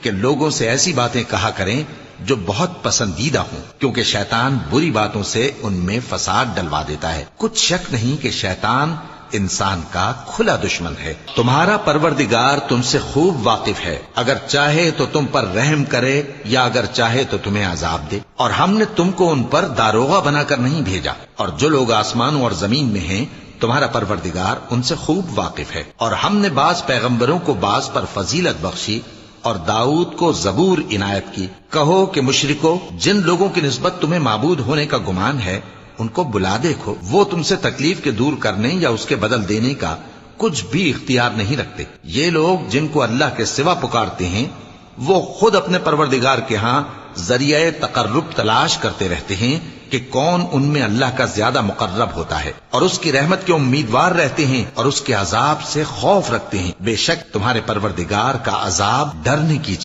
کہ لوگوں سے ایسی باتیں کہا کریں جو بہت پسندیدہ ہوں، کیونکہ شیطان بری باتوں سے ان میں فساد ڈلوا دیتا ہے۔ کچھ شک نہیں کہ شیطان انسان کا کھلا دشمن ہے۔ تمہارا پروردگار تم سے خوب واقف ہے، اگر چاہے تو تم پر رحم کرے یا اگر چاہے تو تمہیں عذاب دے، اور ہم نے تم کو ان پر داروغہ بنا کر نہیں بھیجا، اور جو لوگ آسمانوں اور زمین میں ہیں تمہارا پروردگار ان سے خوب واقف ہے۔ اور ہم نے بعض پیغمبروں کو بعض پر فضیلت بخشی اور داؤد کو زبور عنایت کی۔ کہو کہ مشرکو، جن لوگوں کی نسبت تمہیں معبود ہونے کا گمان ہے ان کو بلا دیکھو، وہ تم سے تکلیف کے دور کرنے یا اس کے بدل دینے کا کچھ بھی اختیار نہیں رکھتے۔ یہ لوگ جن کو اللہ کے سوا پکارتے ہیں وہ خود اپنے پروردگار کے ہاں ذریعہ تقرب تلاش کرتے رہتے ہیں کہ کون ان میں اللہ کا زیادہ مقرب ہوتا ہے، اور اس کی رحمت کے امیدوار رہتے ہیں اور اس کے عذاب سے خوف رکھتے ہیں۔ بے شک تمہارے پروردگار کا عذاب ڈرنے کی